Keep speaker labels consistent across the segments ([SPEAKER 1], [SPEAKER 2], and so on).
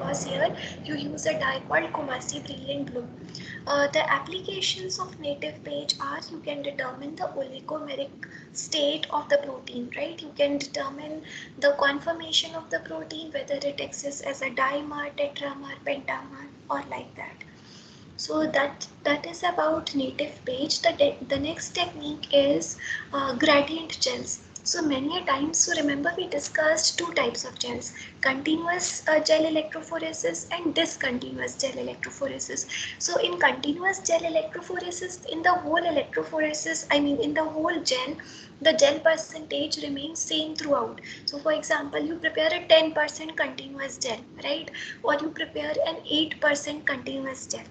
[SPEAKER 1] because here you use a dye called Kumasi Brilliant Blue. The applications of native page are you can determine the oligomeric state of the protein, right? You can determine the conformation of the protein, whether it exists as a dimer, tetramer, pentamer, or like that. So that is about native page. The next technique is gradient gels. So many a times, so remember we discussed two types of gels: continuous gel electrophoresis and discontinuous gel electrophoresis. So in continuous gel electrophoresis, in the whole electrophoresis, I mean in the whole gel, the gel percentage remains same throughout. So for example, you prepare a 10% continuous gel, right? Or you prepare an 8% continuous gel.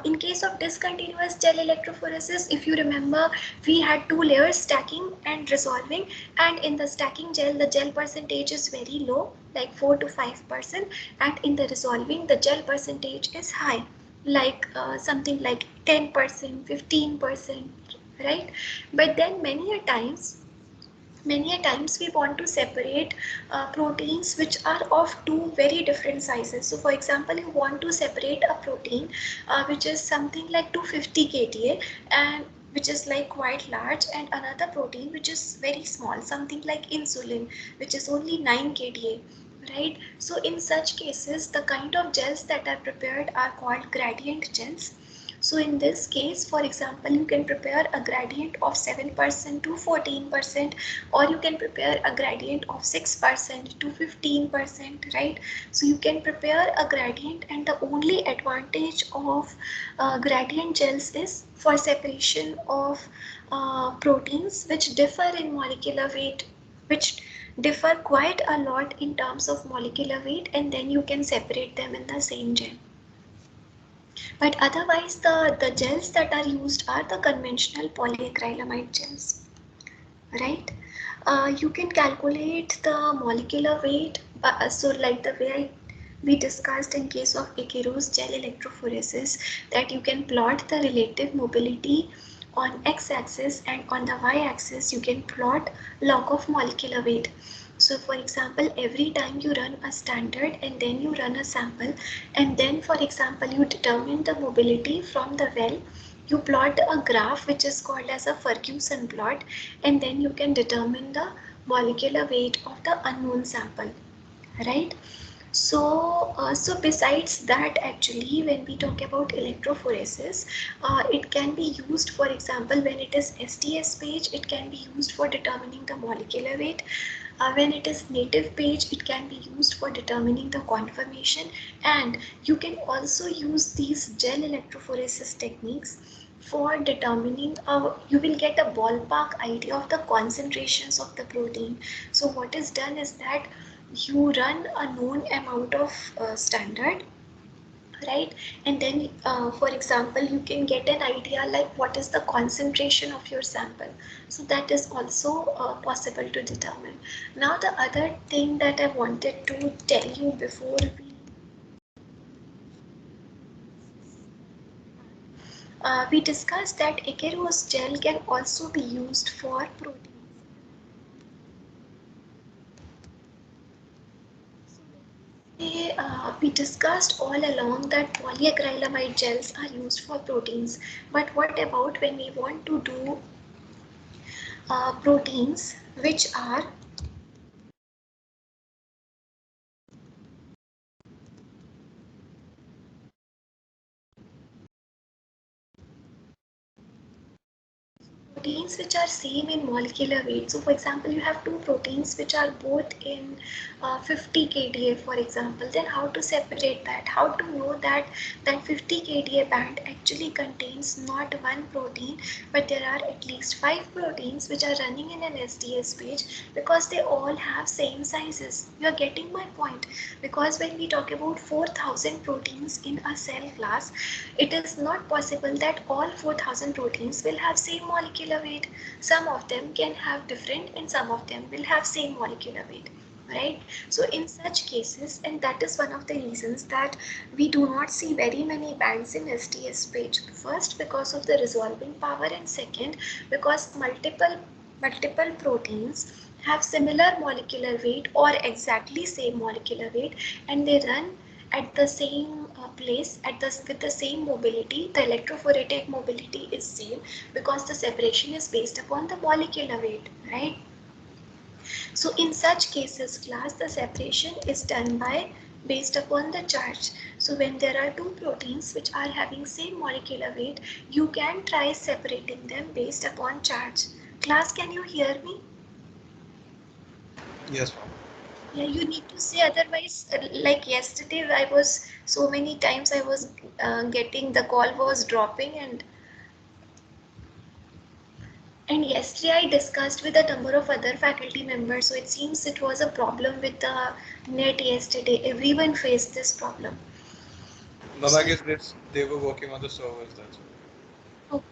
[SPEAKER 1] In case of discontinuous gel electrophoresis, if you remember, we had two layers, stacking and resolving, and in the stacking gel, the gel percentage is very low, like 4 to 5%, and in the resolving, the gel percentage is high, like something like 10%, 15%, right? But then many a times we want to separate proteins which are of two very different sizes. So for example, you want to separate a protein which is something like 250 kDa and which is like quite large, and another protein which is very small, something like insulin, which is only 9 kDa, right? So in such cases, the kind of gels that are prepared are called gradient gels. So in this case, for example, you can prepare a gradient of 7% to 14%, or you can prepare a gradient of 6% to 15%, right? So you can prepare a gradient, and the only advantage of gradient gels is for separation of proteins which differ in molecular weight, which differ quite a lot in terms of molecular weight, and then you can separate them in the same gel. But otherwise, the gels that are used are the conventional polyacrylamide gels, right? You can calculate the molecular weight, so like the way we discussed in case of Akero's gel electrophoresis, that you can plot the relative mobility on x-axis, and on the y-axis you can plot log of molecular weight. So for example, every time you run a standard and then you run a sample, and then for example you determine the mobility from the well, you plot a graph which is called as a Ferguson plot, and then you can determine the molecular weight of the unknown sample, right? So besides that, actually, when we talk about electrophoresis, it can be used, for example, when it is STS page, it can be used for determining the molecular weight. When it is native page, it can be used for determining the conformation, and you can also use these gel electrophoresis techniques for determining, you will get a ballpark idea of the concentrations of the protein. So what is done is that you run a known amount of standard, right? And then for example, you can get an idea like what is the concentration of your sample. So that is also possible to determine. Now the other thing that I wanted to tell you before we discussed that Akero's gel can also be used for protein. We discussed all along that polyacrylamide gels are used for proteins, but what about when we want to do proteins which are proteins which are same in molecular weight. So for example, you have two proteins which are both in 50 kDa, for example. Then how to separate that? How to know that that 50 kDa band actually contains not one protein, but there are at least 5 proteins which are running in an SDS page, because they all have same sizes. You are getting my point? Because when we talk about 4000 proteins in a cell class, it is not possible that all 4000 proteins will have same molecular weight. Some of them can have different, and some of them will have same molecular weight, right? So in such cases, and that is one of the reasons that we do not see very many bands in SDS page. First, because of the resolving power, and second, because multiple proteins have similar molecular weight or exactly same molecular weight, and they run at the same place with the same mobility, the electrophoretic mobility is same because the separation is based upon the molecular weight, right? So in such cases, class, the separation is done by based upon the charge. So when there are two proteins which are having same molecular weight, you can try separating them based upon charge. Class, can you hear me?
[SPEAKER 2] Yes, ma'am.
[SPEAKER 1] Yeah, you need to say, otherwise like yesterday I was so many times I was getting the call was dropping, and yesterday I discussed with a number of other faculty members, so it seems it was a problem with the net yesterday. Everyone faced this problem.
[SPEAKER 2] Ma'am, I
[SPEAKER 1] So,
[SPEAKER 2] guess they were working on the servers, that's why.
[SPEAKER 1] okay.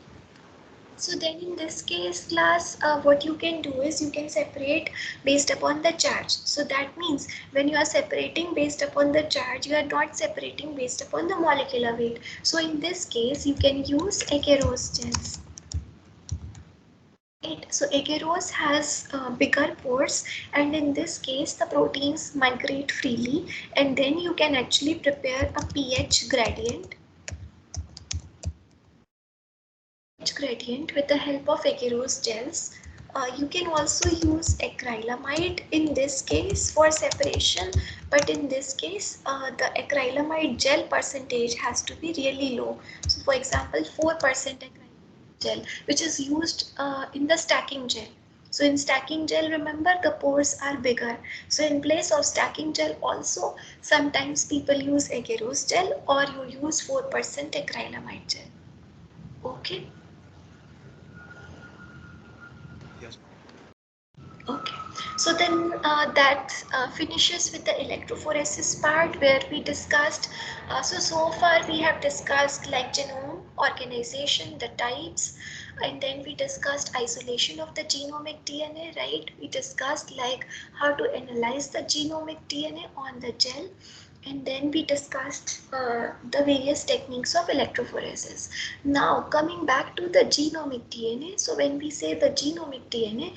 [SPEAKER 1] So then in this case, class, what you can do is you can separate based upon the charge. So that means when you are separating based upon the charge, you are not separating based upon the molecular weight. So in this case, you can use agarose gels. Right. So agarose has bigger pores, and in this case the proteins migrate freely, and then you can actually prepare a pH gradient with the help of agarose gels. You can also use acrylamide in this case for separation, but in this case the acrylamide gel percentage has to be really low. So for example 4% acrylamide gel, which is used in the stacking gel. So in stacking gel, remember the pores are bigger. So in place of stacking gel also, sometimes people use agarose gel or you use 4% acrylamide gel. Okay.
[SPEAKER 2] Yes, ma'am.
[SPEAKER 1] Okay, so then that finishes with the electrophoresis part where we discussed. So far we have discussed like genome organization, the types, and then we discussed isolation of the genomic DNA, right? We discussed like how to analyze the genomic DNA on the gel, and then we discussed the various techniques of electrophoresis. Now coming back to the genomic DNA, so when we say the genomic DNA,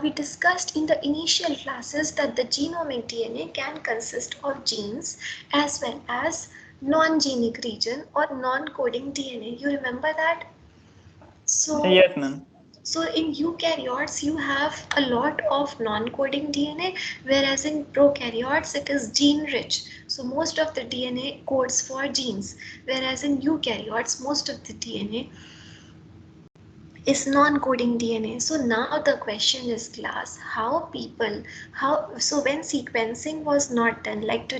[SPEAKER 1] we discussed in the initial classes that the genomic DNA can consist of genes as well as non-genic region or non-coding DNA. You remember that? So
[SPEAKER 3] Yes, ma'am.
[SPEAKER 1] so in eukaryotes, you have a lot of non-coding DNA, whereas in prokaryotes, it is gene-rich. So most of the DNA codes for genes, whereas in eukaryotes, most of the DNA is non-coding DNA. So now the question is, class, so when sequencing was not done, like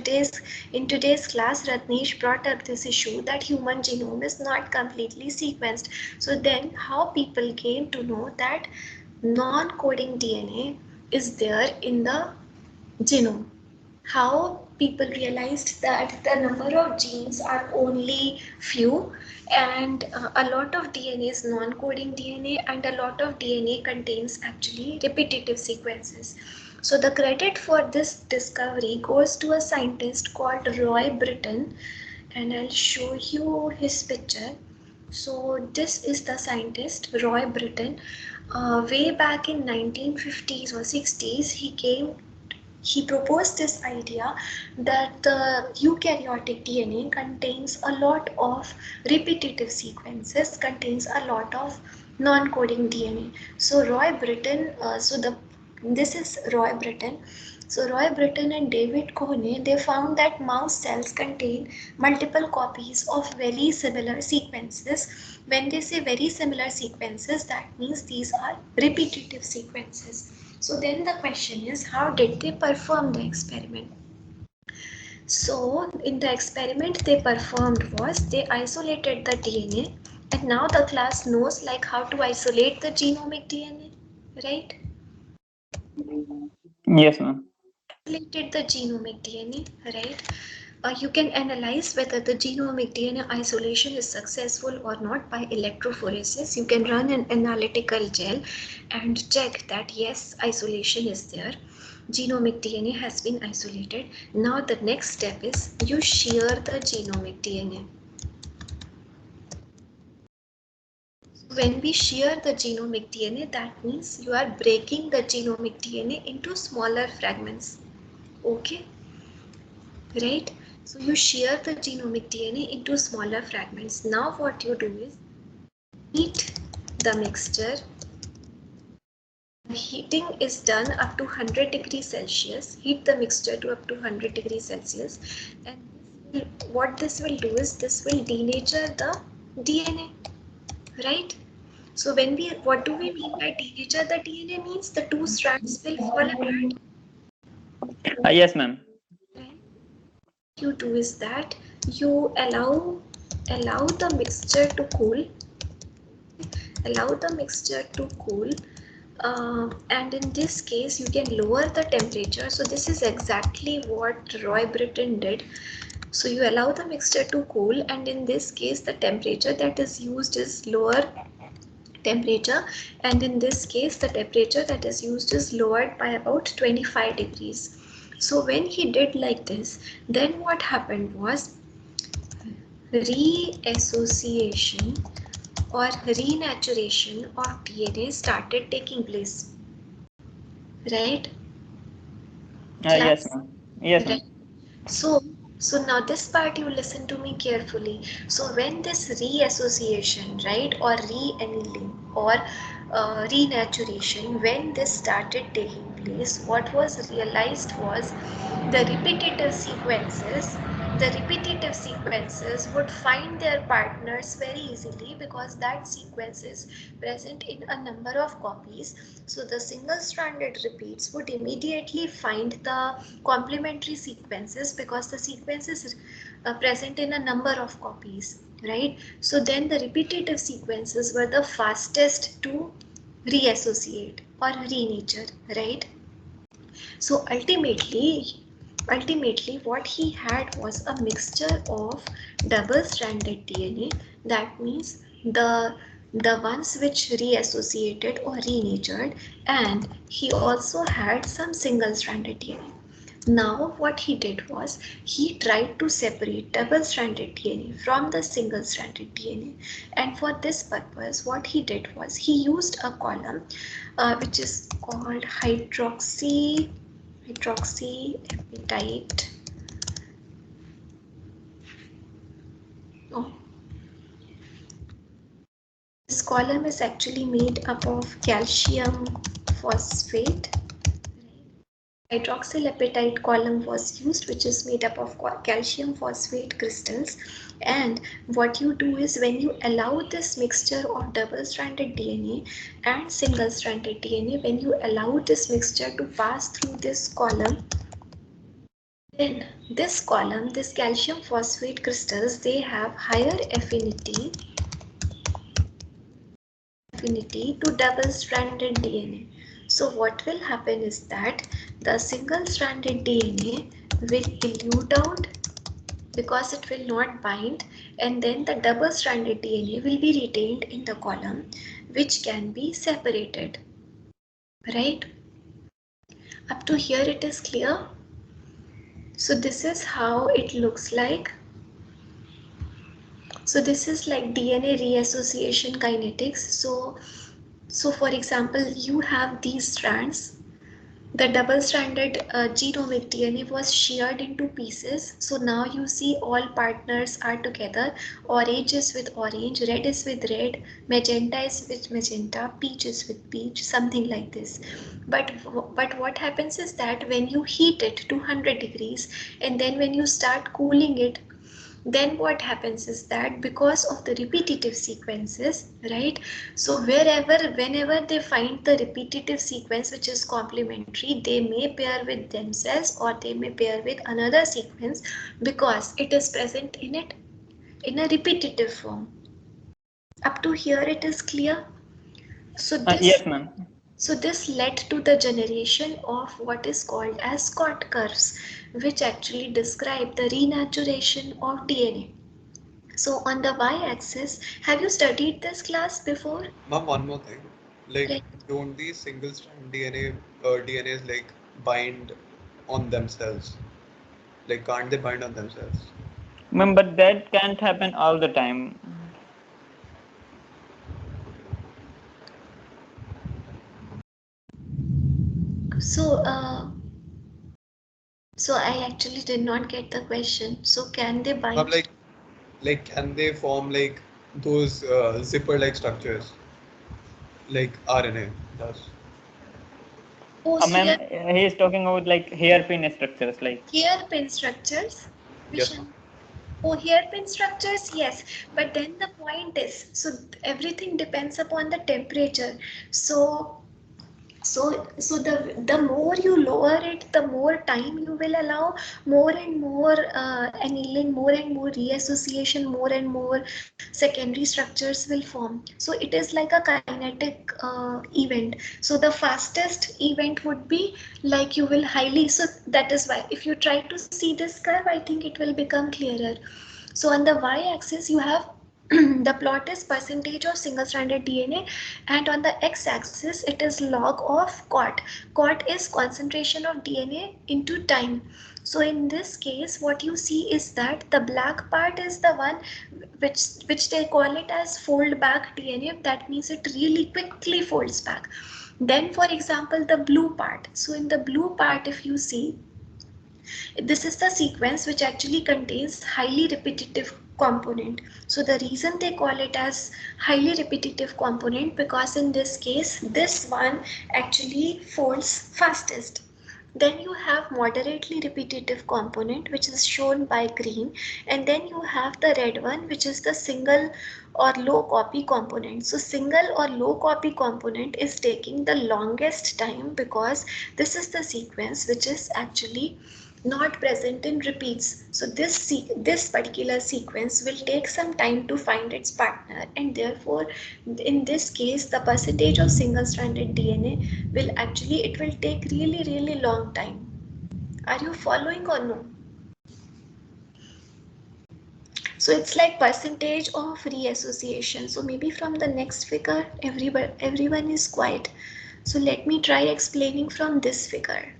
[SPEAKER 1] in today's class, Ratnesh brought up this issue that human genome is not completely sequenced. So then how people came to know that non-coding DNA is there in the genome? How people realized that the number of genes are only few, and a lot of DNA is non-coding DNA, and a lot of DNA contains actually repetitive sequences. So the credit for this discovery goes to a scientist called Roy Britton, and I'll show you his picture. So this is the scientist Roy Britton. Way back in 1950s or 60s, he proposed this idea that the eukaryotic DNA contains a lot of repetitive sequences, contains a lot of non-coding DNA. So this is Roy Britton. So Roy Britton and David Kohne, they found that mouse cells contain multiple copies of very similar sequences. When they say very similar sequences, that means these are repetitive sequences. So then the question is, how did they perform the experiment? So in the experiment they performed was they isolated the DNA, and now the class knows like how to isolate the genomic DNA, right?
[SPEAKER 3] Yes, ma'am.
[SPEAKER 1] Isolated the genomic DNA, right? You can analyze whether the genomic DNA isolation is successful or not by electrophoresis. You can run an analytical gel and check that yes, isolation is there. Genomic DNA has been isolated. Now the next step is you shear the genomic DNA. When we shear the genomic DNA, that means you are breaking the genomic DNA into smaller fragments. Okay, right? So you shear the genomic DNA into smaller fragments. Now what you do is heat the mixture. Heating is done up to 100 degrees Celsius. Heat the mixture to up to 100 degrees Celsius, and what this will do is this will denature the DNA, right? So what do we mean by denature the DNA? Means the two strands will fall apart.
[SPEAKER 3] Yes, ma'am.
[SPEAKER 1] Right? You do is that you allow the mixture to cool. Allow the mixture to cool. And in this case you can lower the temperature. So this is exactly what Roy Britton did. So you allow the mixture to cool, and in this case the temperature that is used is lower temperature, and in this case the temperature that is used is lowered by about 25 degrees. So when he did like this, then what happened was reassociation or renaturation of DNA started taking place, right?
[SPEAKER 3] Yes,
[SPEAKER 1] Class?
[SPEAKER 3] ma'am. Yes, ma'am.
[SPEAKER 1] Right. So now this part you listen to me carefully. So when this reassociation, right, or re-annealing or renaturation, when this started taking place, what was realized was the repetitive sequences would find their partners very easily because that sequence is present in a number of copies. So the single-stranded repeats would immediately find the complementary sequences because the sequence is present in a number of copies, right? So then the repetitive sequences were the fastest to reassociate or renature, right? So ultimately what he had was a mixture of double-stranded DNA. That means the ones which reassociated or renatured, and he also had some single-stranded DNA. Now what he did was he tried to separate double-stranded DNA from the single-stranded DNA, and for this purpose what he did was he used a column which is called hydroxyapatite. Oh, this column is actually made up of calcium phosphate. Hydroxylapatite column was used, which is made up of calcium phosphate crystals. And what you do is when you allow this mixture of double-stranded DNA and single-stranded DNA, when you allow this mixture to pass through this column, then this column, this calcium phosphate crystals, they have higher affinity to double-stranded DNA. So what will happen is that the single-stranded DNA will dilute out because it will not bind, and then the double-stranded DNA will be retained in the column which can be separated, right? Up to here it is clear. So this is how it looks like. So this is like DNA reassociation kinetics. So for example, you have these strands. The double-stranded genomic DNA was sheared into pieces. So now you see all partners are together. Orange is with orange, red is with red, magenta is with magenta, peach is with peach, something like this. But what happens is that when you heat it to 100 degrees and then when you start cooling it, then what happens is that because of the repetitive sequences, right? So whenever they find the repetitive sequence which is complementary, they may pair with themselves or they may pair with another sequence because it is present in it in a repetitive form. Up to here it is clear. So
[SPEAKER 3] Yes, ma'am.
[SPEAKER 1] this led to the generation of what is called as Scott curves, which actually describe the renaturation of DNA. So on the y-axis, have you studied this class before?
[SPEAKER 2] Ma'am, one more thing. Like,
[SPEAKER 1] Like,
[SPEAKER 2] don't these single-strand DNAs like bind on themselves? Like, can't they bind on themselves?
[SPEAKER 3] Ma'am, but that can't happen all the time.
[SPEAKER 1] so So I actually did not get the question. So can they
[SPEAKER 2] Ma'am,
[SPEAKER 1] bind?
[SPEAKER 2] like can they form like those zipper-like structures like RNA does?
[SPEAKER 1] Oh, so
[SPEAKER 3] Ma'am,
[SPEAKER 1] yeah,
[SPEAKER 3] he is talking about like hairpin structures, like.
[SPEAKER 1] hairpin structures.
[SPEAKER 2] Yes,
[SPEAKER 1] Vishan.
[SPEAKER 2] ma'am.
[SPEAKER 1] Oh, hairpin structures, yes. But then the point is, so everything depends upon the temperature. So so the more you lower it, the more time you will allow, more and more annealing, more and more reassociation, more and more secondary structures will form. So it is like a kinetic event. So the fastest event would be like you will highly, so that is why if you try to see this curve, I think it will become clearer. So on the y-axis you have the plot is percentage of single stranded DNA, and on the x-axis it is log of COT. COT is concentration of DNA into time. So in this case what you see is that the black part is the one which they call it as fold back DNA. That means it really quickly folds back. Then for example the blue part. So in the blue part if you see, this is the sequence which actually contains highly repetitive component. So the reason they call it as highly repetitive component, because in this case this one actually folds fastest. Then you have moderately repetitive component which is shown by green, and then you have the red one which is the single or low copy component. So single or low copy component is taking the longest time because this is the sequence which is actually not present in repeats. So this particular sequence will take some time to find its partner, and therefore in this case the percentage of single stranded DNA will actually, it will take really long time. Are you following or no? So it's like percentage of reassociation. So maybe from the next figure everyone is quiet. So let me try explaining from this figure.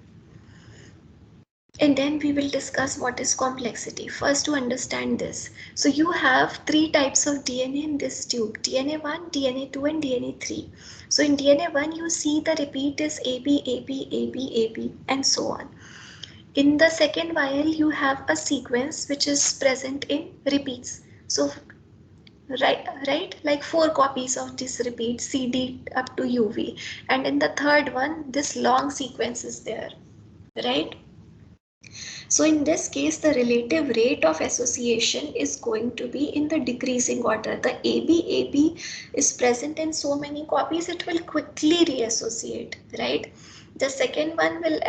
[SPEAKER 1] And then we will discuss what is complexity. First, to understand this. So you have three types of DNA in this tube: DNA1, DNA2 and DNA3. So in DNA1 you see the repeat is AB, AB, AB, AB and so on. In the second vial you have a sequence which is present in repeats. So right, like 4 copies of this repeat CD up to UV, and in the third one this long sequence is there, right? So in this case, the relative rate of association is going to be in the decreasing order. The AB is present in so many copies, it will quickly reassociate, right? The second one will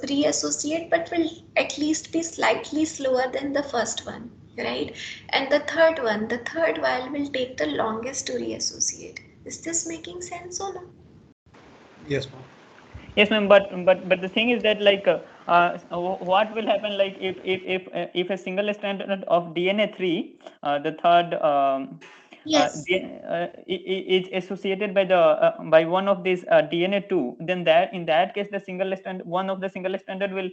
[SPEAKER 1] reassociate, but will at least be slightly slower than the first one, right? And the third vial will take the longest to reassociate. Is this making sense or no?
[SPEAKER 2] Yes, ma'am.
[SPEAKER 3] Yes, ma'am. But the thing is that like what will happen like if a single strand of DNA3, the third
[SPEAKER 1] Yes.
[SPEAKER 3] is associated by the by one of these DNA2, then that in that case the single strand, one of the single stranded will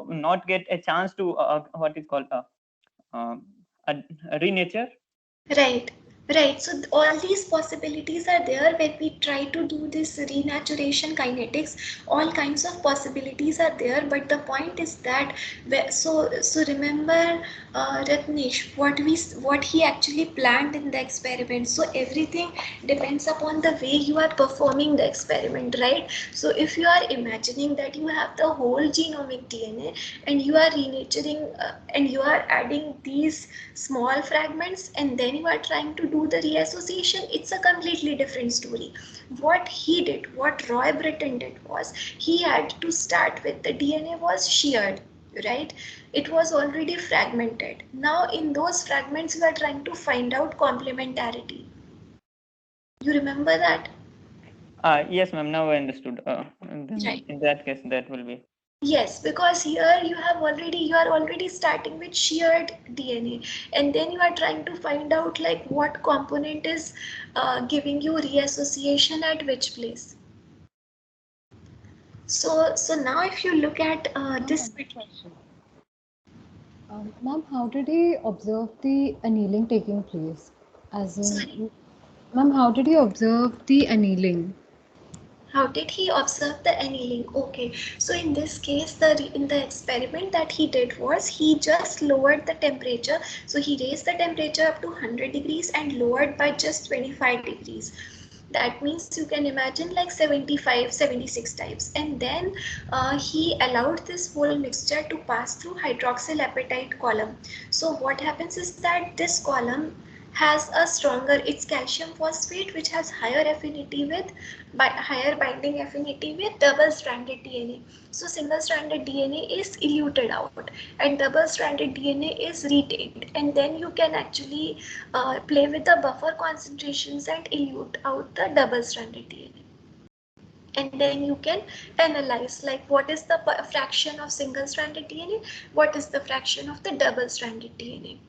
[SPEAKER 3] not get a chance to what is called uh, renature.
[SPEAKER 1] Right, right. So all these possibilities are there when we try to do this renaturation kinetics. All kinds of possibilities are there, but the point is that so remember, Ratnesh, what he actually planned in the experiment. So everything depends upon the way you are performing the experiment, right? So if you are imagining that you have the whole genomic DNA and you are renaturing and you are adding these small fragments and then you are trying to do the reassociation, it's a completely different story. What he did, what Roy Britton did was he had to start with the DNA was sheared, right? It was already fragmented. Now in those fragments you are trying to find out complementarity. You remember that?
[SPEAKER 3] Yes, ma'am. Now I understood. Then
[SPEAKER 1] Right.
[SPEAKER 3] in that case, that will be.
[SPEAKER 1] Yes, because here you are already starting with shared DNA, and then you are trying to find out like what component is giving you reassociation at which place. So now if you look at
[SPEAKER 4] Ma'am,
[SPEAKER 1] this,
[SPEAKER 4] one more question. Ma'am, how did he observe the annealing taking place? As
[SPEAKER 1] sorry,
[SPEAKER 4] in, ma'am, how did he observe the annealing?
[SPEAKER 1] How did he observe the annealing? Okay, so in this case, in the experiment that he did was he just lowered the temperature. So he raised the temperature up to 100 degrees and lowered by just 25 degrees. That means you can imagine like 75, 76 types. And then he allowed this whole mixture to pass through hydroxylapatite column. So what happens is that this column has a stronger, it's calcium phosphate, which has higher affinity with higher binding affinity with double stranded DNA. So single stranded DNA is eluted out and double stranded DNA is retained, and then you can actually play with the buffer concentrations and elute out the double stranded DNA. And then you can analyze like what is the fraction of single stranded DNA, what is the fraction of the double stranded DNA.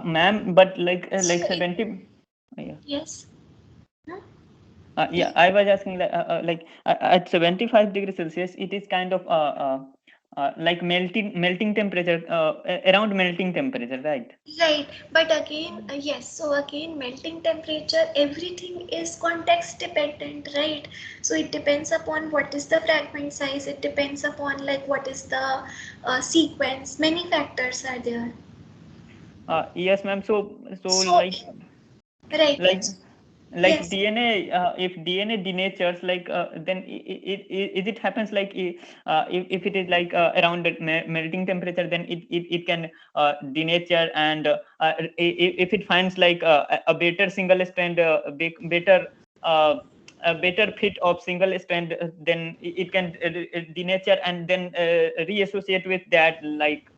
[SPEAKER 3] Ma'am, but like
[SPEAKER 1] So
[SPEAKER 3] 70. Yeah.
[SPEAKER 1] yes.
[SPEAKER 3] Yeah, I was asking like at 75 degrees Celsius, it is kind of like melting temperature, around melting temperature, right?
[SPEAKER 1] Right, but again, yes, so again, melting temperature, everything is context dependent, right? So it depends upon what is the fragment size, it depends upon like what is the sequence, many factors are there.
[SPEAKER 3] Yes, ma'am. So
[SPEAKER 1] So, right,
[SPEAKER 3] like like
[SPEAKER 1] yes,
[SPEAKER 3] DNA, if DNA denatures, like then is it happens like if it is like around the melting temperature, then it can denature, and if it finds like a better single strand, better a better fit of single strand, then it can denature and then reassociate with that, like.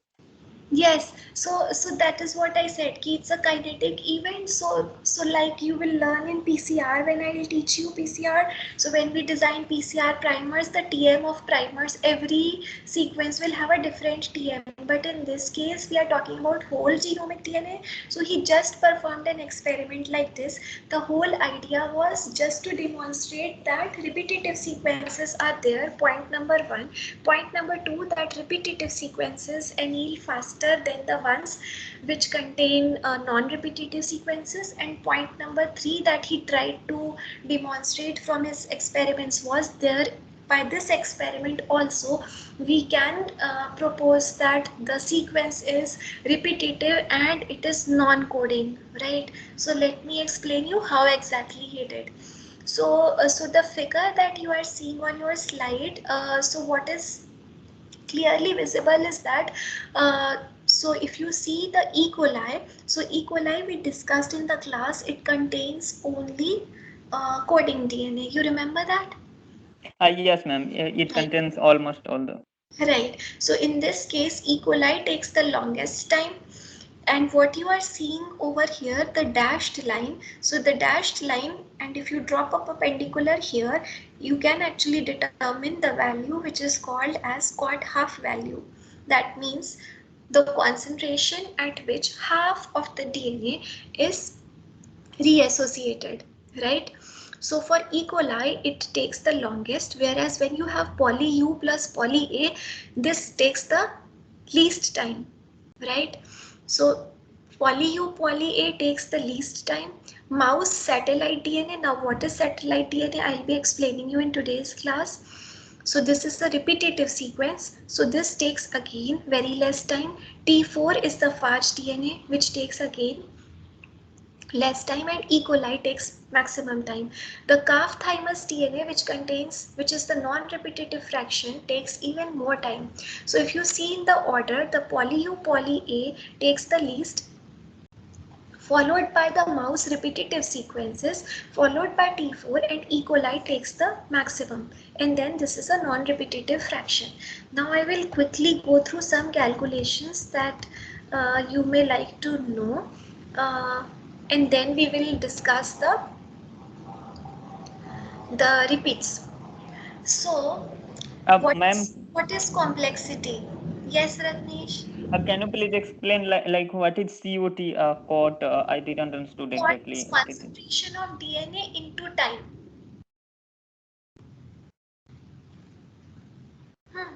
[SPEAKER 1] yes, so that is what I said, ki it's a kinetic event. So like you will learn in PCR when I will teach you PCR. So when we design PCR primers, the TM of primers, every sequence will have a different TM. But in this case, we are talking about whole genomic DNA. So he just performed an experiment like this. The whole idea was just to demonstrate that repetitive sequences are there. Point number one. Point number two, that repetitive sequences anneal faster than the ones which contain non-repetitive sequences. And point number three that he tried to demonstrate from his experiments was there. By this experiment also we can propose that the sequence is repetitive and it is non-coding, right? So let me explain you how exactly he did. So the figure that you are seeing on your slide, so what is clearly visible is that so if you see the E. coli, so E. coli we discussed in the class, it contains only coding DNA. You remember that?
[SPEAKER 3] Yes, ma'am. It
[SPEAKER 1] Right.
[SPEAKER 3] contains almost all the.
[SPEAKER 1] Right. So in this case, E. coli takes the longest time. And what you are seeing over here, the dashed line. So the dashed line, and if you drop a perpendicular here, you can actually determine the value which is called as quart half value. That means the concentration at which half of the DNA is reassociated, right? So for E. coli, it takes the longest, whereas when you have poly U plus poly A, this takes the least time, right? So poly U poly A takes the least time. Mouse satellite DNA. Now what is satellite DNA? I'll be explaining you in today's class. So this is the repetitive sequence. So this takes again very less time. T4 is the phage DNA, which takes again less time, and E. coli takes maximum time. The calf thymus DNA, which is the non-repetitive fraction, takes even more time. So if you see in the order, the poly U poly A takes the least, followed by the mouse repetitive sequences, followed by T4, and E. coli takes the maximum. And then this is a non-repetitive fraction. Now I will quickly go through some calculations that you may like to know. Uh, and then we will discuss the repeats. So
[SPEAKER 3] Ma'am,
[SPEAKER 1] what is complexity? Yes, Ratnesh.
[SPEAKER 3] can you please explain like what is COT caught? I didn't understood
[SPEAKER 1] What is
[SPEAKER 3] exactly what it is.
[SPEAKER 1] concentration of DNA into time? Hmm.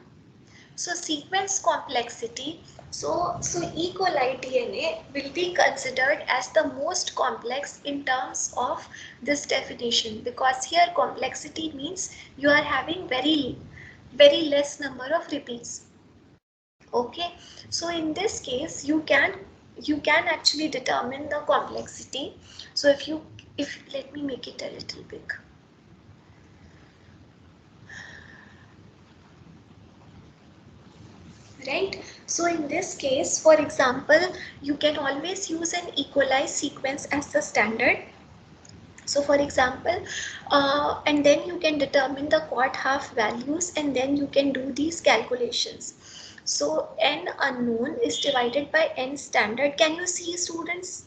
[SPEAKER 1] So sequence complexity. So E. coli DNA will be considered as the most complex in terms of this definition, because here complexity means you are having very less number of repeats. Okay, so in this case you can actually determine the complexity. So if let me make it a little big. Right, so in this case, for example, you can always use an E. coli sequence as the standard. So for example, and then you can determine the quart half values, and then you can do these calculations. So n unknown is divided by n standard. Can you see, students?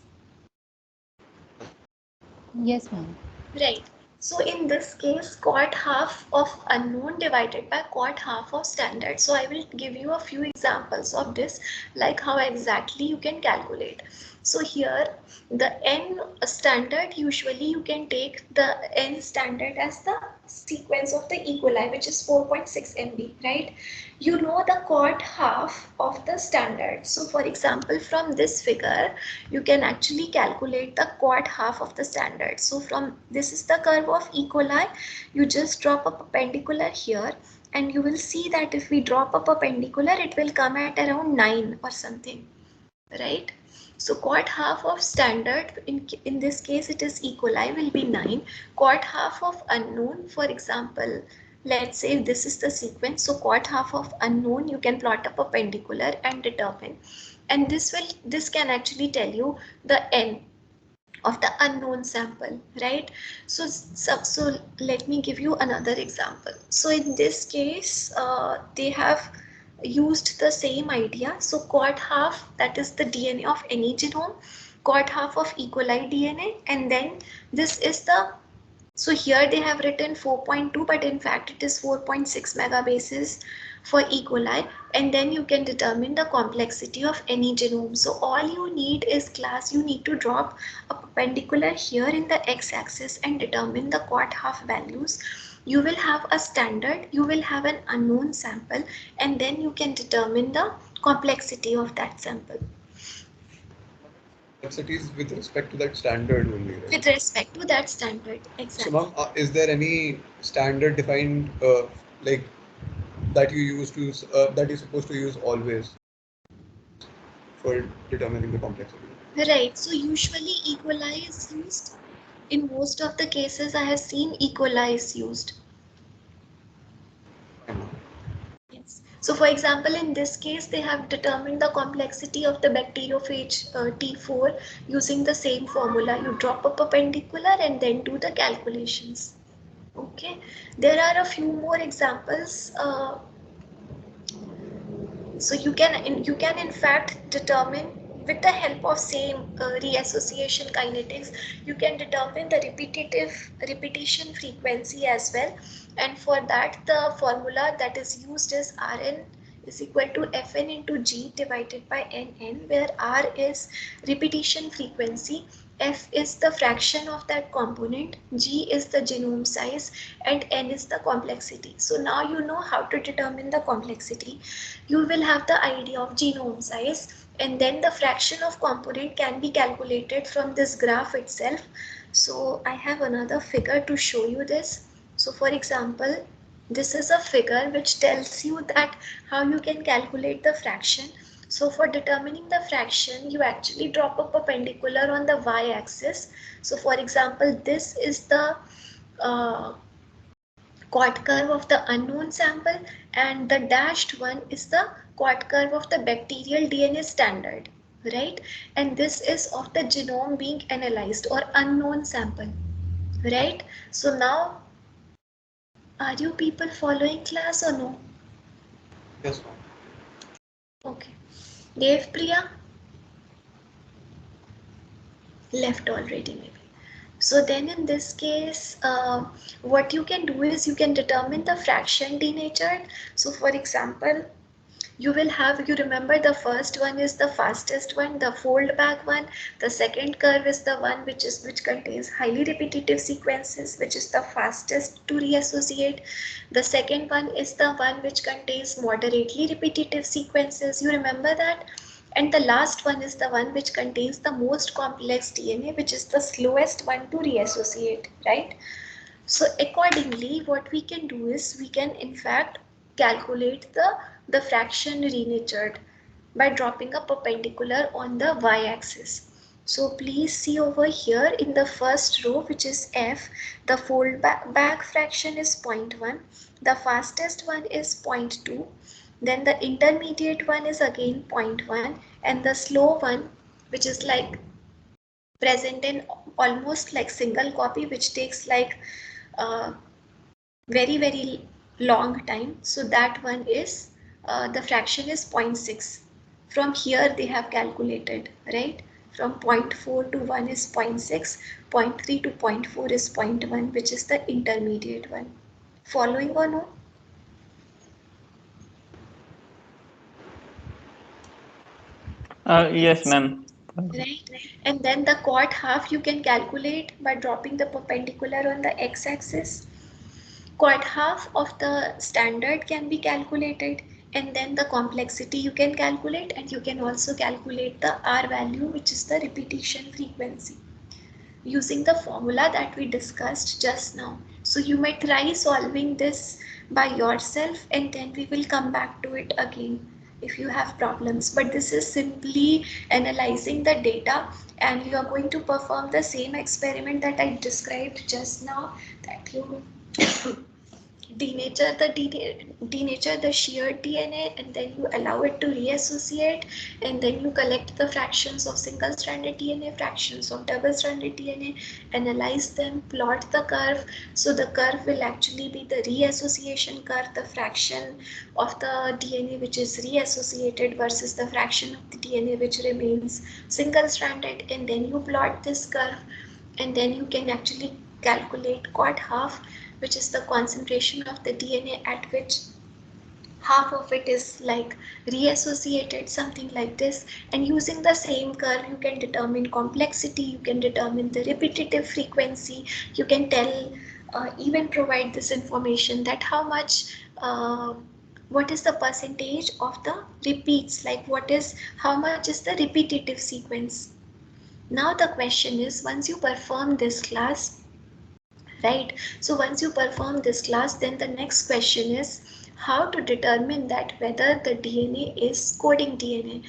[SPEAKER 4] Yes, ma'am.
[SPEAKER 1] Right. So in this case, quart half of unknown divided by quart half of standard. So I will give you a few examples of this, like how exactly you can calculate. So here the n standard, usually you can take the n standard as the sequence of the E. coli, which is 4.6 MB, right? You know the quart half of the standard. So for example, from this figure, you can actually calculate the quart half of the standard. So from this is the curve of E. coli, you just drop a perpendicular here, and you will see that if we drop a perpendicular, it will come at around 9 or something, right? So quart half of standard, in this case it is E. coli, will be 9. Quart half of unknown, for example, let's say this is the sequence. So quart half of unknown, you can plot a perpendicular and determine. And this can actually tell you the n of the unknown sample, right? So let me give you another example. So in this case, they have used the same idea. So quart half, that is the DNA of any genome, quart half of E. coli DNA, and then this is the, so here they have written 4.2, but in fact it is 4.6 megabases for E. coli, and then you can determine the complexity of any genome. So all you need is, class, you need to drop a perpendicular here in the x-axis and determine the quart half values. You will have a standard, you will have an unknown sample, and then you can determine the complexity of that sample.
[SPEAKER 2] Complexities with respect to that standard only, right?
[SPEAKER 1] With respect to that standard, exactly.
[SPEAKER 2] So, ma'am, is there any standard defined like that you use to that you're supposed to use always for determining the complexity?
[SPEAKER 1] Right, so usually E. coli is used. In most of the cases I have seen E. coli is used. Yes. So for example, in this case, they have determined the complexity of the bacteriophage T4 using the same formula. You drop a perpendicular and then do the calculations. Okay. There are a few more examples. So you can in fact determine, with the help of same reassociation kinetics, you can determine the repetition frequency as well. And for that, the formula that is used is Rn is equal to Fn into G divided by Nn, where R is repetition frequency, F is the fraction of that component, G is the genome size, and N is the complexity. So now you know how to determine the complexity. You will have the idea of genome size, and then the fraction of component can be calculated from this graph itself. So I have another figure to show you this. So for example, this is a figure which tells you that how you can calculate the fraction. So for determining the fraction, you actually drop a perpendicular on the y-axis. So for example, this is the quart curve of the unknown sample, and the dashed one is the quart curve of the bacterial DNA standard, right? And this is of the genome being analyzed or unknown sample, right? So now, are you people following class or no?
[SPEAKER 2] Yes, ma'am.
[SPEAKER 1] Okay. Dev Priya? Left already maybe. So then in this case, what you can do is you can determine the fraction denatured. So for example, you will have, you remember the first one is the fastest one, the fold back one. The second curve is the one which contains highly repetitive sequences, which is the fastest to reassociate. The second one is the one which contains moderately repetitive sequences. You remember that? And the last one is the one which contains the most complex DNA, which is the slowest one to reassociate, right? So accordingly, what we can do is we can in fact calculate the fraction renatured by dropping a perpendicular on the y-axis. So please see over here in the first row, which is F, the fold back fraction is 0.1, the fastest one is 0.2, then the intermediate one is again 0.1, and the slow one, which is like present in almost like single copy, which takes like very long time. So that one is the fraction is 0.6. From here they have calculated, right? From 0.4 to 1 is 0.6, 0.3 to 0.4 is 0.1, which is the intermediate one. Following or no?
[SPEAKER 3] Yes, ma'am.
[SPEAKER 1] Right, and then the chord half you can calculate by dropping the perpendicular on the x-axis. Chord half of the standard can be calculated, and then the complexity you can calculate, and you can also calculate the R value, which is the repetition frequency, using the formula that we discussed just now. So you may try solving this by yourself, and then we will come back to it again if you have problems. But this is simply analyzing the data, and you are going to perform the same experiment that I described just now, that you denature the sheared DNA, and then you allow it to reassociate, and then you collect the fractions of single stranded DNA, fractions of double stranded DNA, analyze them, plot the curve. So the curve will actually be the reassociation curve, the fraction of the DNA which is reassociated versus the fraction of the DNA which remains single stranded, and then you plot this curve, and then you can actually calculate chord half, which is the concentration of the DNA at which half of it is like reassociated, something like this. And using the same curve, you can determine complexity, you can determine the repetitive frequency, you can tell, even provide this information that how much, what is the percentage of the repeats, like how much is the repetitive sequence. Now the question is, once you perform this class, right? So once you perform this class, then the next question is how to determine that whether the DNA is coding DNA,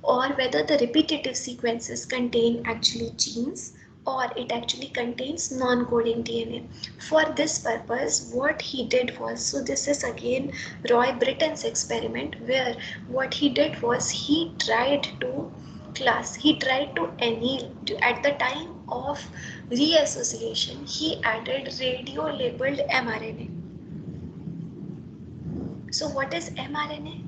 [SPEAKER 1] or whether the repetitive sequences contain actually genes, or it actually contains non-coding DNA. For this purpose, what he did was, so this is again Roy Britton's experiment, where what he did was he tried to anneal at the time of reassociation. He added radio labeled mRNA. So what is mRNA?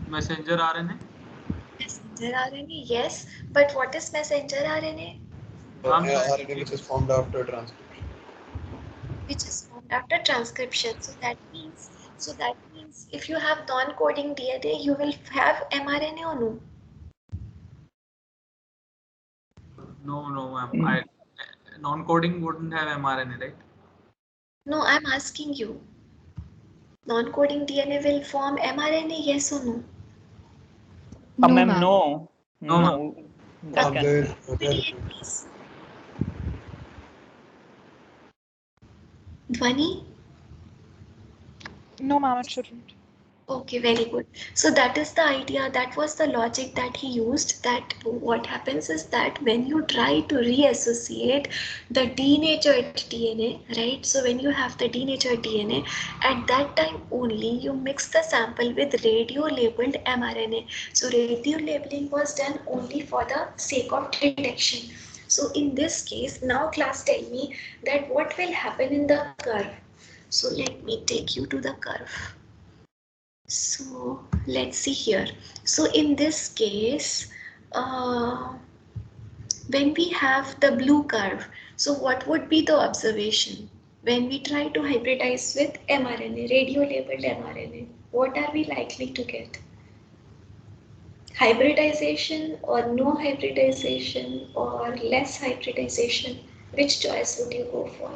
[SPEAKER 5] Messenger RNA.
[SPEAKER 1] Messenger RNA, yes, but what is messenger RNA?
[SPEAKER 2] RNA which is formed after transcription.
[SPEAKER 1] Which is formed after transcription. So that means if you have non-coding DNA, you will have mRNA or no?
[SPEAKER 5] No, ma'am. Non-coding wouldn't have mRNA, right?
[SPEAKER 1] No, I'm asking you. Non-coding DNA will form mRNA, yes or no?
[SPEAKER 3] Ma'am,
[SPEAKER 4] ma'am.
[SPEAKER 3] no.
[SPEAKER 5] No, ma'am.
[SPEAKER 3] That can.
[SPEAKER 1] Dhvani?
[SPEAKER 6] No, ma'am, it shouldn't.
[SPEAKER 1] Okay, very good. So that is the idea, that was the logic that he used, that what happens is that when you try to reassociate the denatured DNA, right? So when you have the denatured DNA, at that time only you mix the sample with radio labeled mRNA. So radio labeling was done only for the sake of detection. So in this case, now class tell me that what will happen in the curve. So let me take you to the curve. So let's see here. So in this case, when we have the blue curve, so what would be the observation? When we try to hybridize with mRNA, radio-labeled mRNA, what are we likely to get? Hybridization or no hybridization or less hybridization? Which choice would you go for?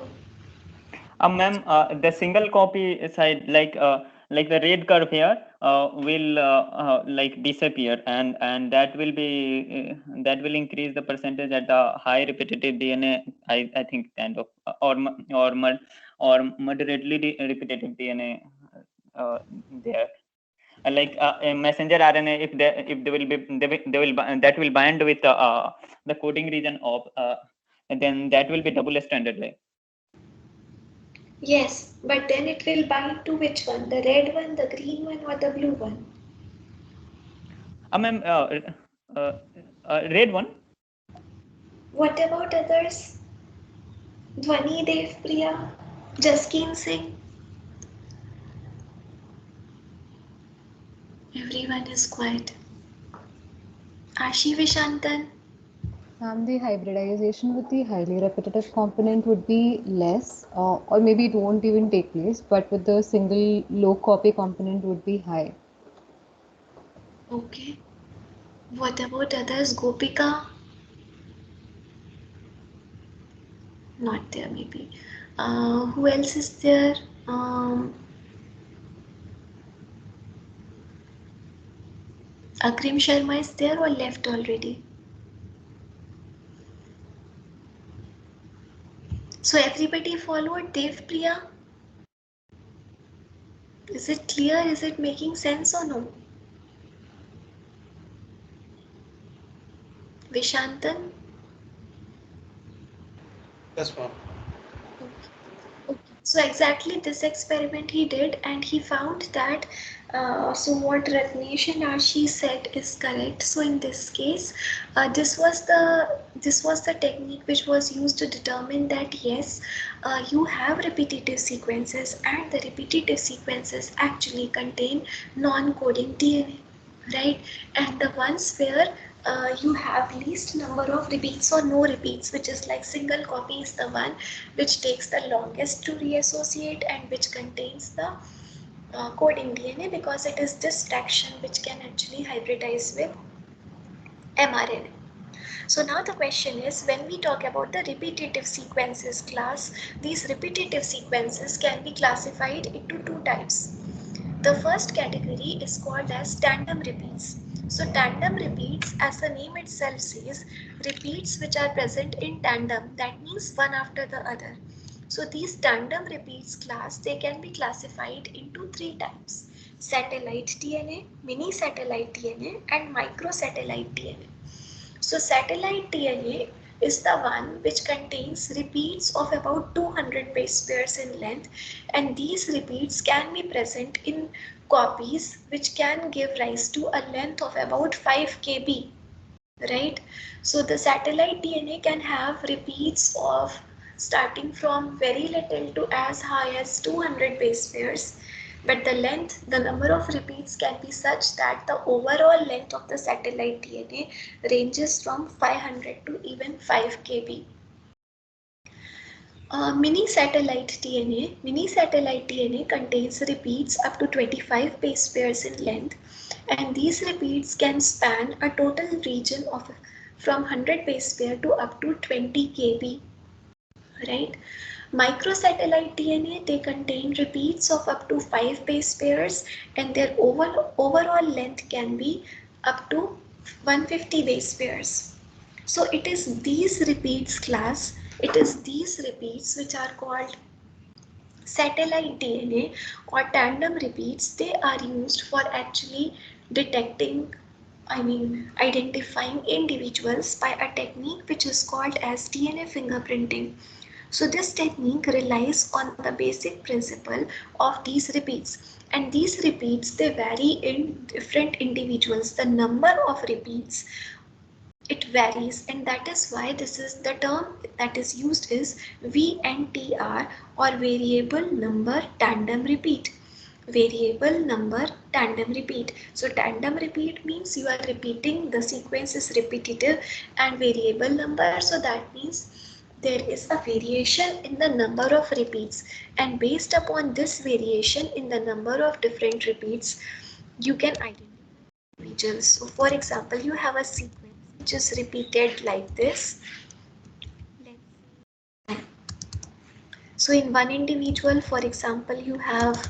[SPEAKER 3] Ma'am, the single copy side, like the red curve here, will like disappear, and that will be that will increase the percentage at the high repetitive DNA. I think kind of or moderately repetitive DNA there. Like a messenger RNA, if they will be they will that will bind with the coding region of and then that will be double stranded, right?
[SPEAKER 1] Yes, but then it will bind to which one? The red one, the green one, or the blue one?
[SPEAKER 3] Ma'am, red one.
[SPEAKER 1] What about others? Dhwani, Dev Priya, Jaskeen Singh? Everyone is quiet. Ashi Vishantan?
[SPEAKER 4] The hybridization with the highly repetitive component would be less, or maybe it won't even take place, but with the single low copy component would be high.
[SPEAKER 1] Okay. What about others? Gopika? Not there, maybe. Who else is there? Akrim Sharma is there or left already? So everybody followed Dev Priya? Is it clear? Is it making sense or no? Vishantan?
[SPEAKER 2] Yes, ma'am.
[SPEAKER 1] Okay. So exactly this experiment he did, and he found that so what Ratnesh and Ashi said is correct. So in this case, this was the technique which was used to determine that yes, you have repetitive sequences, and the repetitive sequences actually contain non-coding DNA, right? And the ones where you have least number of repeats or no repeats, which is like single copy, is the one which takes the longest to reassociate and which contains the coding DNA, because it is this fraction which can actually hybridize with mRNA. So now the question is, when we talk about the repetitive sequences class, these repetitive sequences can be classified into two types. The first category is called as tandem repeats. So tandem repeats, as the name itself says, repeats which are present in tandem, that means one after the other. So these tandem repeats class, they can be classified into three types: satellite DNA, mini satellite DNA, and microsatellite DNA. So satellite DNA is the one which contains repeats of about 200 base pairs in length, and these repeats can be present in copies which can give rise to a length of about 5 kb, right? So the satellite DNA can have repeats of starting from very little to as high as 200 base pairs, but the length, the number of repeats can be such that the overall length of the satellite DNA ranges from 500 to even 5 kb. Mini satellite DNA contains repeats up to 25 base pairs in length, and these repeats can span a total region of from 100 base pair to up to 20 kb, right? Microsatellite DNA, they contain repeats of up to 5 base pairs, and their overall length can be up to 150 base pairs. So it is these repeats class, it is these repeats which are called satellite DNA or tandem repeats. They are used for actually detecting, identifying individuals by a technique which is called as DNA fingerprinting. So this technique relies on the basic principle of these repeats, and these repeats, they vary in different individuals. The number of repeats, it varies, and that is why this is the term that is used is VNTR, or variable number tandem repeat. Variable number tandem repeat. So tandem repeat means you are repeating, the sequence is repetitive, and variable number, so that means there is a variation in the number of repeats, and based upon this variation in the number of different repeats, you can identify individuals. So for example, you have a sequence which is repeated like this. So in one individual, for example, you have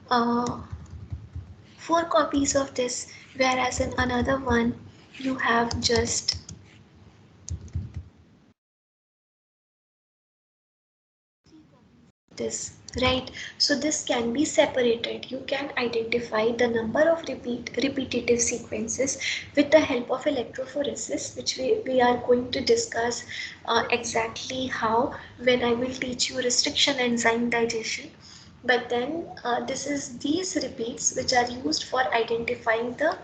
[SPEAKER 1] 4 copies of this, whereas in another one you have just this, right? So this can be separated. You can identify the number of repetitive sequences with the help of electrophoresis, which we are going to discuss exactly how when I will teach you restriction enzyme digestion. But then this is these repeats which are used for identifying the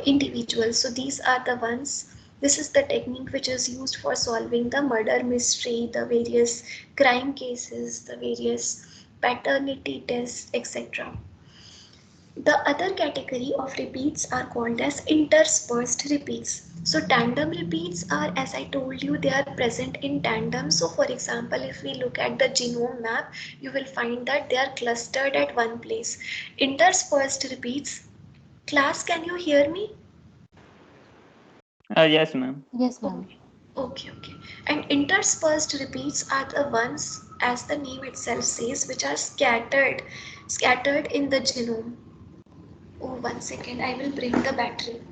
[SPEAKER 1] individuals. So these are the ones. This is the technique which is used for solving the murder mystery, the various crime cases, the various paternity tests, etc. The other category of repeats are called as interspersed repeats. So tandem repeats are, as I told you, they are present in tandem. So for example, if we look at the genome map, you will find that they are clustered at one place. Interspersed repeats, class, can you hear me?
[SPEAKER 3] Yes, ma'am.
[SPEAKER 4] Yes, ma'am.
[SPEAKER 1] Okay. And interspersed repeats are the ones, as the name itself says, which are scattered in the genome. Oh, 1 second, I will bring the battery.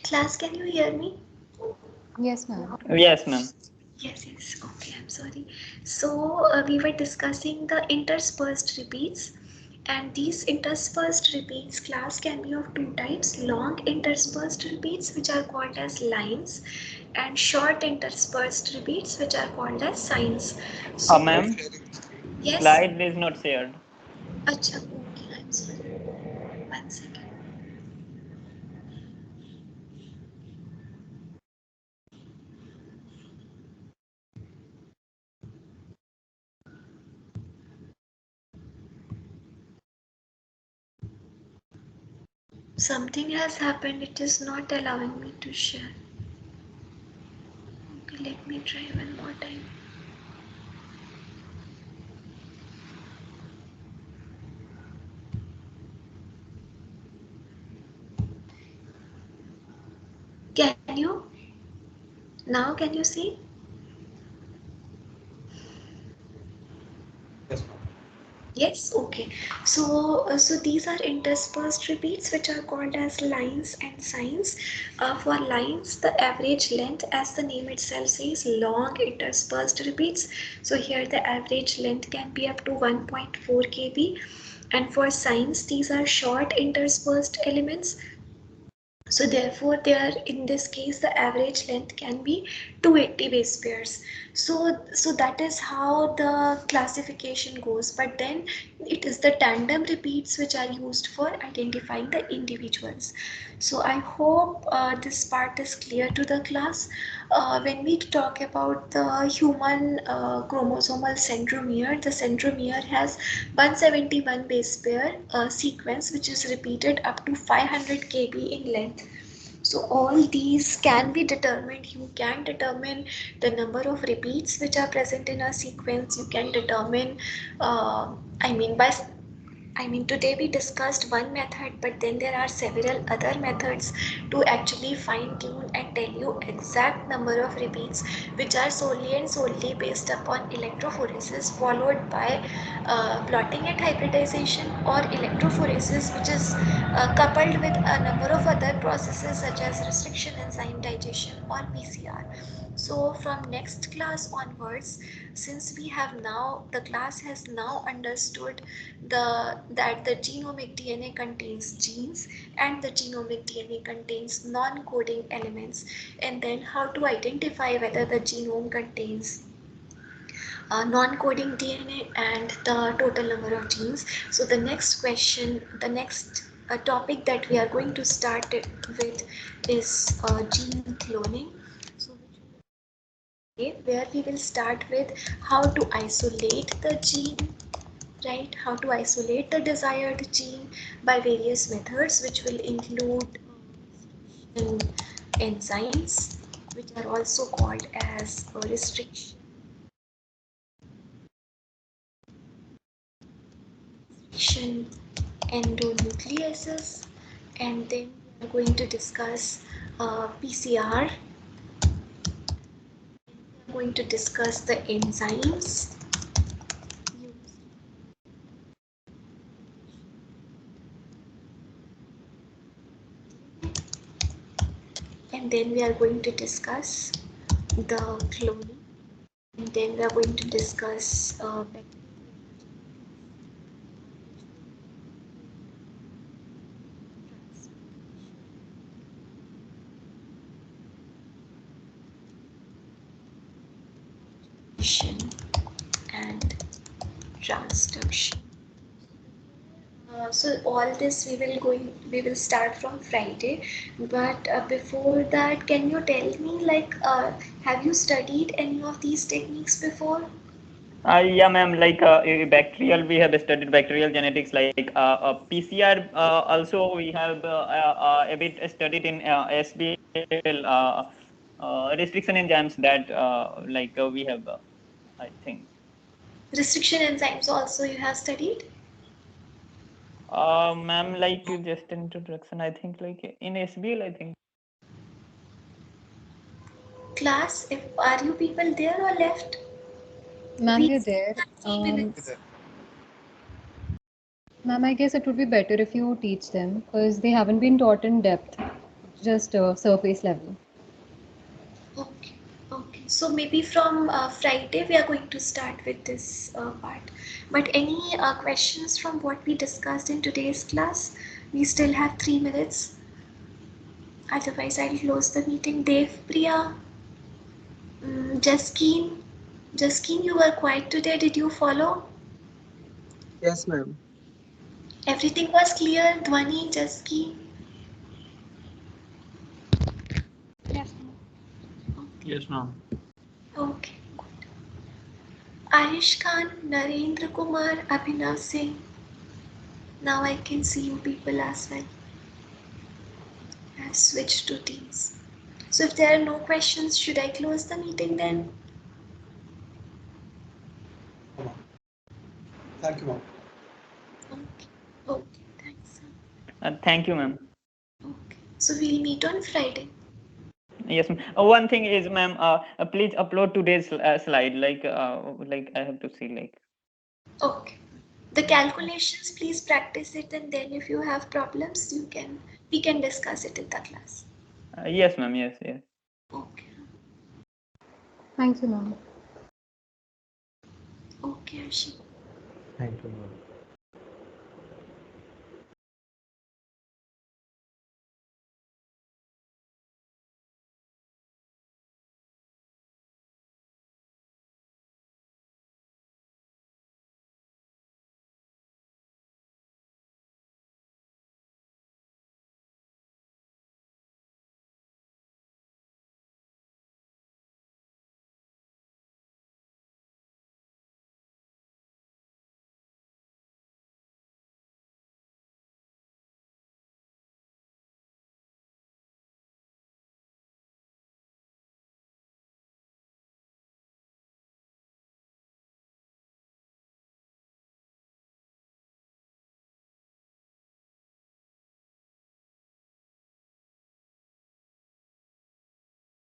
[SPEAKER 1] Class, can you hear me?
[SPEAKER 4] Yes, ma'am.
[SPEAKER 3] Yes, ma'am.
[SPEAKER 1] Yes, yes. Okay, I'm sorry. So we were discussing the interspersed repeats, and these interspersed repeats class can be of two types: long interspersed repeats, which are called as lines, and short interspersed repeats, which are called as signs. So
[SPEAKER 3] Ma'am,
[SPEAKER 1] yes.
[SPEAKER 3] slide is not shared.
[SPEAKER 1] Acha, okay, I'm sorry. 1 second. Something has happened. It is not allowing me to share. Okay, let me try one more time. Can you? Now can you see?
[SPEAKER 2] Yes, ma'am.
[SPEAKER 1] Yes, okay. So these are interspersed repeats, which are called as lines and signs. For lines, the average length, as the name itself says, long interspersed repeats. So here the average length can be up to 1.4 kb. And for signs, these are short interspersed elements. So therefore, there in this case the average length can be 280 base pairs. So that is how the classification goes. But then it is the tandem repeats which are used for identifying the individuals. So I hope this part is clear to the class. When we talk about the human chromosomal centromere, the centromere has 171 base pair sequence, which is repeated up to 500 kb in length. So all these can be determined. You can determine the number of repeats which are present in a sequence. You can determine, I mean, today we discussed one method, but then there are several other methods to actually fine tune and tell you exact number of repeats, which are solely and solely based upon electrophoresis, followed by plotting and hybridization, or electrophoresis, which is coupled with a number of other processes such as restriction enzyme digestion or PCR. So from next class onwards, since we have now, the class has now understood that the genomic DNA contains genes and the genomic DNA contains non-coding elements, and then how to identify whether the genome contains non-coding DNA and the total number of genes. So the next question, the next topic that we are going to start it with is gene cloning. So where we will start with how to isolate the gene, right? How to isolate the desired gene by various methods, which will include enzymes, which are also called as restriction endonucleases, and then we are going to discuss PCR. We are going to discuss the enzymes. And then we are going to discuss the cloning, and then we are going to discuss and transduction. So all this we will start from Friday, but before that, can you tell me, like, have you studied any of these techniques before?
[SPEAKER 3] Yeah, ma'am. Like bacterial, we have studied bacterial genetics. Like PCR, also we have a bit studied in SBL, restriction enzymes. That we have, I think.
[SPEAKER 1] Restriction enzymes also you have studied?
[SPEAKER 3] Ma'am, like just introduction. I think like in SBL, I think.
[SPEAKER 1] Class, if are you people there or left?
[SPEAKER 4] Ma'am,
[SPEAKER 1] We
[SPEAKER 4] we're there.
[SPEAKER 1] 3 minutes.
[SPEAKER 4] Ma'am, I guess it would be better if you teach them because they haven't been taught in depth. just surface level.
[SPEAKER 1] Okay. Okay. So maybe from Friday we are going to start with this part. But any questions from what we discussed in today's class? We still have 3 minutes. Otherwise, I'll close the meeting. Dev, Priya, Jaskeen, you were quiet today. Did you follow?
[SPEAKER 6] Yes, ma'am.
[SPEAKER 1] Everything was clear. Dhwani, Jaskeen.
[SPEAKER 7] Yes.
[SPEAKER 5] Yes, ma'am.
[SPEAKER 1] Okay, good. Ayush Khan, Narendra Kumar, Abhinav Singh. Now I can see you people as well. I've switched to Teams. So if there are no questions, should I close the meeting then?
[SPEAKER 2] Thank you, ma'am.
[SPEAKER 1] Okay. Okay, thanks.
[SPEAKER 3] Thank you, ma'am.
[SPEAKER 1] Okay. So we'll meet on Friday.
[SPEAKER 3] Yes, ma'am. One thing is, ma'am, please upload today's slide. Like I have to see, like.
[SPEAKER 1] Okay. The calculations, please practice it, and then if you have problems, we can discuss it in the class.
[SPEAKER 3] Yes, ma'am. Yes, yes.
[SPEAKER 1] Okay.
[SPEAKER 4] Thank you, ma'am.
[SPEAKER 1] Okay, Ashi.
[SPEAKER 6] Thank you, ma'am.